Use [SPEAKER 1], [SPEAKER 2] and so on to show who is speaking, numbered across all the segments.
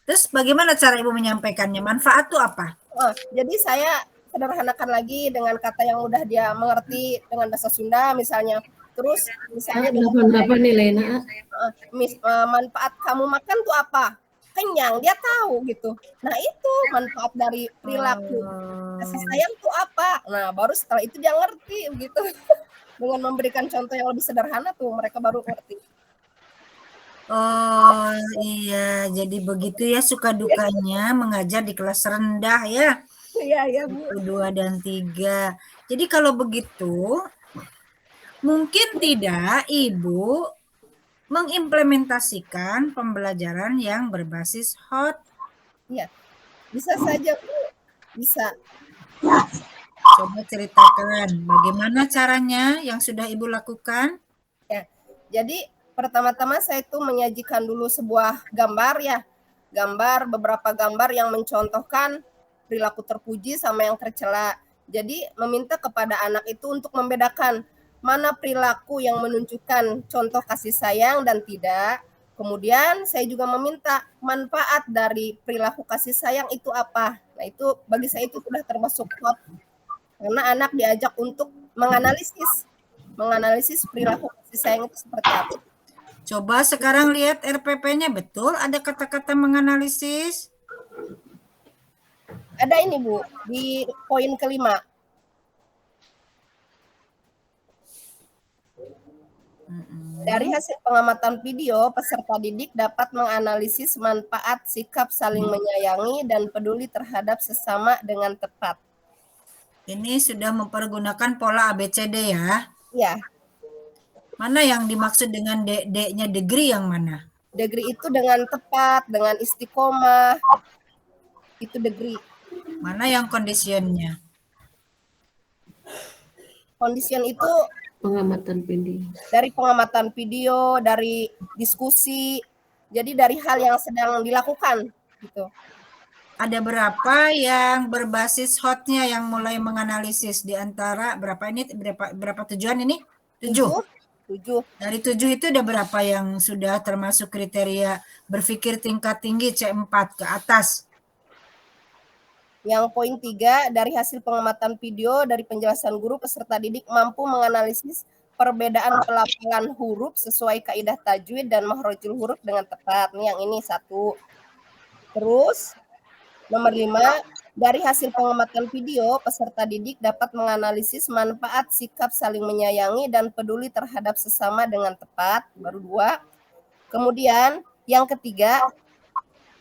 [SPEAKER 1] Terus bagaimana cara Ibu menyampaikannya? Manfaat tuh apa?
[SPEAKER 2] Jadi saya sederhanakan lagi dengan kata yang udah dia mengerti dengan bahasa Sunda misalnya. Terus misalnya
[SPEAKER 3] apa nih Lena?
[SPEAKER 2] Manfaat kamu makan tuh apa? Kenyang, dia tahu gitu. Nah itu manfaat dari perilaku kasih sayang tuh apa? Nah baru setelah itu dia ngerti gitu. Dengan memberikan contoh yang lebih sederhana tuh mereka baru ngerti.
[SPEAKER 1] Oh iya, jadi begitu ya suka dukanya mengajar di kelas rendah ya.
[SPEAKER 2] Iya Bu.
[SPEAKER 1] 2 dan 3. Jadi kalau begitu, mungkin tidak Ibu mengimplementasikan pembelajaran yang berbasis HOT.
[SPEAKER 2] Iya, bisa saja Bu, bisa.
[SPEAKER 1] Coba ceritakan bagaimana caranya yang sudah Ibu lakukan?
[SPEAKER 2] Ya, jadi pertama-tama saya itu menyajikan dulu sebuah gambar ya, beberapa gambar yang mencontohkan perilaku terpuji sama yang tercela. Jadi meminta kepada anak itu untuk membedakan mana perilaku yang menunjukkan contoh kasih sayang dan tidak. Kemudian saya juga meminta manfaat dari perilaku kasih sayang itu apa. Nah itu bagi saya itu sudah termasuk HOT. Karena anak diajak untuk menganalisis perilaku kasih sayang itu seperti apa.
[SPEAKER 1] Coba sekarang lihat RPP-nya, betul ada kata-kata menganalisis?
[SPEAKER 2] Ada ini Bu, di poin kelima. Dari hasil pengamatan video, peserta didik dapat menganalisis manfaat sikap saling menyayangi dan peduli terhadap sesama dengan tepat.
[SPEAKER 1] Ini sudah mempergunakan pola ABCD ya?
[SPEAKER 2] Ya.
[SPEAKER 1] Mana yang dimaksud dengan D-nya degree yang mana?
[SPEAKER 2] Degree itu dengan tepat, dengan istiqomah, itu degree.
[SPEAKER 1] Mana yang conditionnya?
[SPEAKER 2] Condition itu
[SPEAKER 3] pengamatan video.
[SPEAKER 2] Dari pengamatan video, dari diskusi, jadi dari hal yang sedang dilakukan gitu.
[SPEAKER 1] Ada berapa yang berbasis HOT-nya yang mulai menganalisis di antara berapa ini berapa tujuan ini? 7.
[SPEAKER 2] 7.
[SPEAKER 1] Dari 7 itu ada berapa yang sudah termasuk kriteria berpikir tingkat tinggi C4 ke atas?
[SPEAKER 2] Yang poin 3, dari hasil pengamatan video dari penjelasan guru, peserta didik mampu menganalisis perbedaan pelafalan huruf sesuai kaidah tajwid dan makhrajul huruf dengan tepat. Nih yang ini 1. Terus nomor 5, dari hasil pengamatan video, peserta didik dapat menganalisis manfaat sikap saling menyayangi dan peduli terhadap sesama dengan tepat. Baru 2. Kemudian yang ketiga,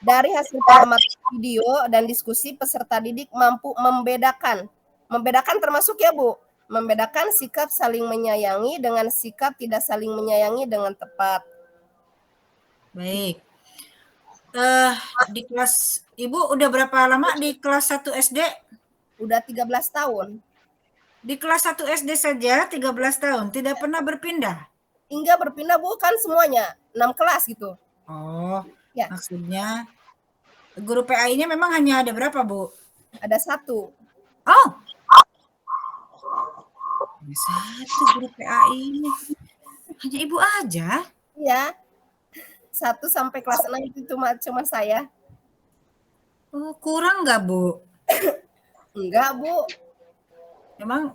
[SPEAKER 2] dari hasil pengamatan video dan diskusi, peserta didik mampu membedakan termasuk ya Bu, membedakan sikap saling menyayangi dengan sikap tidak saling menyayangi dengan tepat.
[SPEAKER 1] Baik. Di kelas Ibu udah berapa lama di kelas 1 SD?
[SPEAKER 2] Udah 13 tahun.
[SPEAKER 1] Di kelas 1 SD saja 13 tahun, tidak pernah berpindah?
[SPEAKER 2] Hingga berpindah Bu, kan semuanya 6 kelas gitu.
[SPEAKER 1] Oh,
[SPEAKER 2] ya.
[SPEAKER 1] Maksudnya guru PAI-nya memang hanya ada berapa Bu?
[SPEAKER 2] Ada 1.
[SPEAKER 1] Oh, 1 guru PAI-nya. Hanya Ibu aja?
[SPEAKER 2] Iya. 1 sampai kelas 6 itu cuma saya.
[SPEAKER 1] Oh, kurang nggak Bu?
[SPEAKER 2] Enggak Bu.
[SPEAKER 1] Memang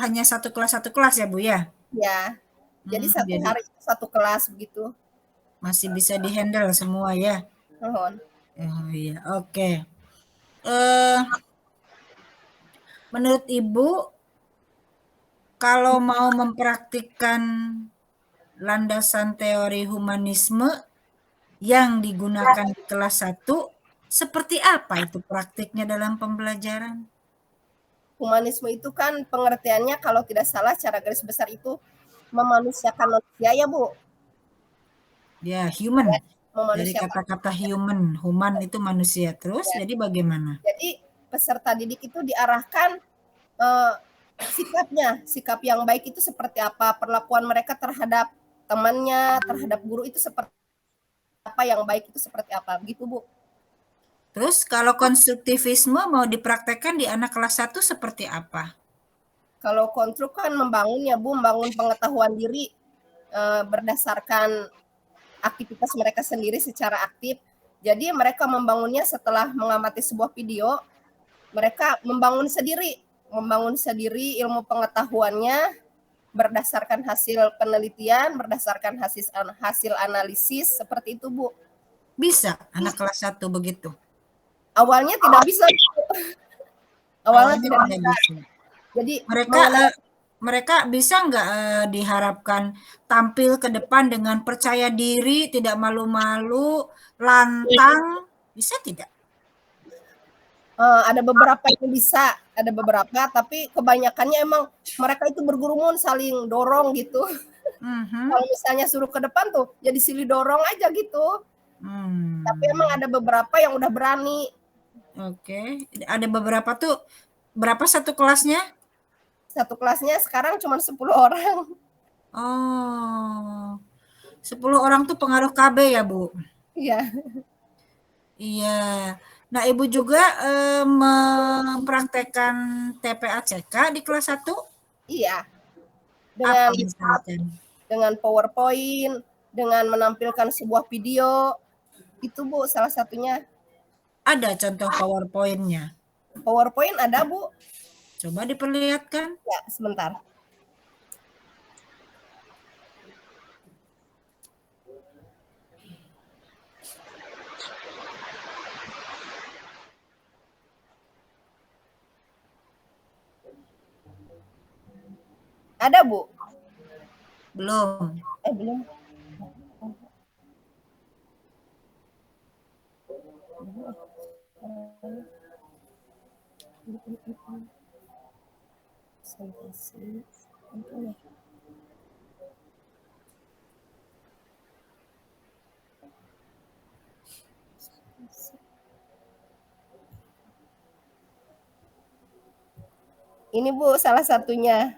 [SPEAKER 1] hanya satu kelas ya Bu ya?
[SPEAKER 2] Ya. Jadi satu hari satu kelas begitu.
[SPEAKER 1] Masih bisa dihandle semua ya?
[SPEAKER 2] Mohon.
[SPEAKER 1] Oh iya, oke. Menurut Ibu, kalau mau mempraktikkan landasan teori humanisme yang digunakan di kelas 1, seperti apa itu praktiknya dalam pembelajaran?
[SPEAKER 2] Humanisme itu kan pengertiannya kalau tidak salah secara garis besar itu memanusiakan manusia ya Bu?
[SPEAKER 1] Ya, human.
[SPEAKER 2] Ya,
[SPEAKER 1] dari kata-kata human itu manusia. Terus ya. Jadi bagaimana?
[SPEAKER 2] Jadi peserta didik itu diarahkan sikap yang baik itu seperti apa, perlakuan mereka terhadap temannya, terhadap guru itu seperti apa, yang baik itu seperti apa, begitu Bu.
[SPEAKER 1] Terus kalau konstruktivisme mau dipraktekkan di anak kelas 1 seperti apa?
[SPEAKER 2] Kalau konstruk kan membangun ya Bu, membangun pengetahuan diri berdasarkan aktivitas mereka sendiri secara aktif. Jadi mereka membangunnya setelah mengamati sebuah video, mereka membangun sendiri ilmu pengetahuannya berdasarkan hasil penelitian, berdasarkan hasil analisis, seperti itu, Bu.
[SPEAKER 1] Bisa anak kelas 1 begitu?
[SPEAKER 2] Awalnya tidak bisa, Bu. Awalnya tidak bisa. Jadi
[SPEAKER 1] mereka bisa nggak diharapkan tampil ke depan dengan percaya diri, tidak malu-malu, lantang, bisa tidak?
[SPEAKER 2] Ada beberapa yang bisa, ada beberapa, tapi kebanyakannya emang mereka itu bergurumun saling dorong gitu. Kalau misalnya suruh ke depan tuh jadi silih dorong aja gitu. Tapi emang ada beberapa yang udah berani.
[SPEAKER 1] Oke, ada beberapa tuh, berapa satu kelasnya?
[SPEAKER 2] Satu kelasnya sekarang cuma 10 orang.
[SPEAKER 1] Oh, 10 orang tuh pengaruh KB ya, Bu?
[SPEAKER 2] Iya.
[SPEAKER 1] Iya. Nah, Ibu juga mempraktekkan TPA-CK di kelas 1?
[SPEAKER 2] Iya.
[SPEAKER 1] Apa misalkan?
[SPEAKER 2] Dengan PowerPoint, dengan menampilkan sebuah video, itu Bu salah satunya.
[SPEAKER 1] Ada contoh PowerPoint-nya?
[SPEAKER 2] PowerPoint ada, Bu.
[SPEAKER 1] Coba diperlihatkan.
[SPEAKER 2] Ya, sebentar. Ada, Bu?
[SPEAKER 1] Belum.
[SPEAKER 2] Belum. Ini Bu salah satunya.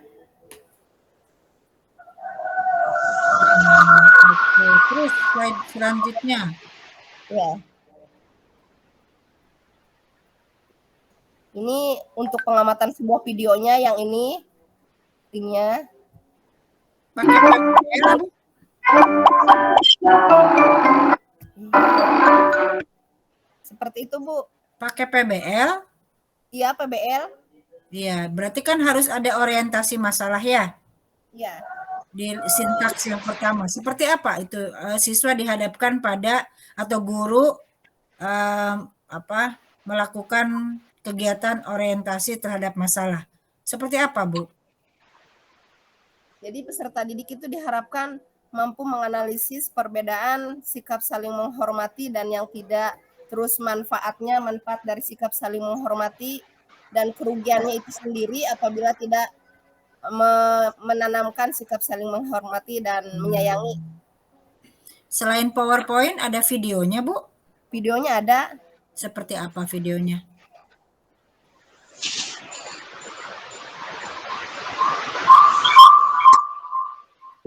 [SPEAKER 1] Oke, terus slide selanjutnya.
[SPEAKER 2] Ya. Ini untuk pengamatan sebuah videonya yang ini linknya.
[SPEAKER 1] Pakai PBL, Bu?
[SPEAKER 2] Seperti itu, Bu.
[SPEAKER 1] Pakai PBL?
[SPEAKER 2] Iya, PBL.
[SPEAKER 1] Iya, berarti kan harus ada orientasi masalah ya?
[SPEAKER 2] Iya.
[SPEAKER 1] Di sintaks yang pertama. Seperti apa itu siswa dihadapkan pada atau guru melakukan kegiatan orientasi terhadap masalah. Seperti apa, Bu?
[SPEAKER 2] Jadi peserta didik itu diharapkan mampu menganalisis perbedaan sikap saling menghormati dan yang tidak, terus manfaat dari sikap saling menghormati dan kerugiannya itu sendiri apabila tidak menanamkan sikap saling menghormati dan menyayangi.
[SPEAKER 1] Selain PowerPoint ada videonya, Bu?
[SPEAKER 2] Videonya ada.
[SPEAKER 1] Seperti apa videonya?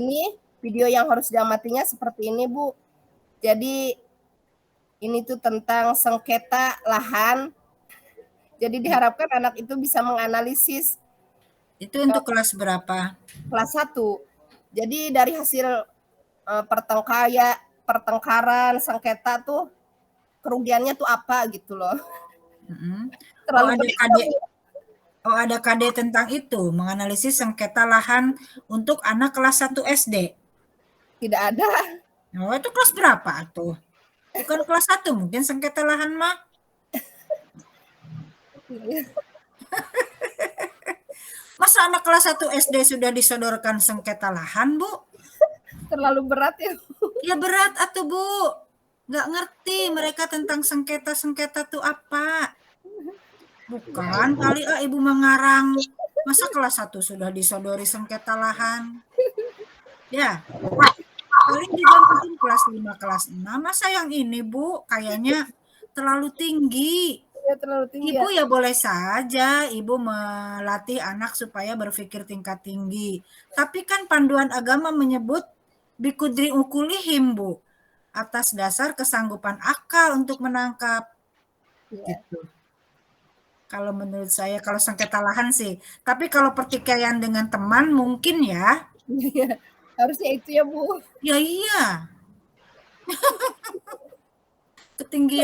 [SPEAKER 2] Ini video yang harus diamatinya seperti ini, Bu. Jadi ini tuh tentang sengketa lahan. Jadi diharapkan anak itu bisa menganalisis.
[SPEAKER 1] Itu untuk kelas berapa?
[SPEAKER 2] Kelas 1. Jadi dari hasil pertengkaran, sengketa tuh kerugiannya tuh apa gitu loh.
[SPEAKER 1] Ada KD tentang itu, menganalisis sengketa lahan untuk anak kelas 1 SD?
[SPEAKER 2] Tidak ada.
[SPEAKER 1] Oh, itu kelas berapa tuh? Bukan kelas 1 mungkin sengketa lahan mah. Masa anak kelas 1 SD sudah disodorkan sengketa lahan, Bu?
[SPEAKER 2] Terlalu berat ya, Bu.
[SPEAKER 1] Ya berat atuh, Bu. Nggak ngerti mereka tentang sengketa-sengketa tuh apa. Bukan, kali Ibu mengarang. Masa kelas 1 sudah disodori sengketa lahan? Ya, paling juga mungkin kelas 5, kelas 6. Masa yang ini, Bu, kayaknya terlalu tinggi.
[SPEAKER 2] Ya, terlalu tinggi.
[SPEAKER 1] Ibu ya boleh saja Ibu melatih anak supaya berpikir tingkat tinggi. Tapi kan panduan agama menyebut bikudri ukulihim, Bu. Atas dasar kesanggupan akal untuk menangkap.
[SPEAKER 2] Ya.
[SPEAKER 1] Gitu. Kalau menurut saya, kalau sengketa lahan sih. Tapi kalau pertikaian dengan teman mungkin ya.
[SPEAKER 2] Harusnya itu ya, Bu.
[SPEAKER 1] Ya iya. ketinggian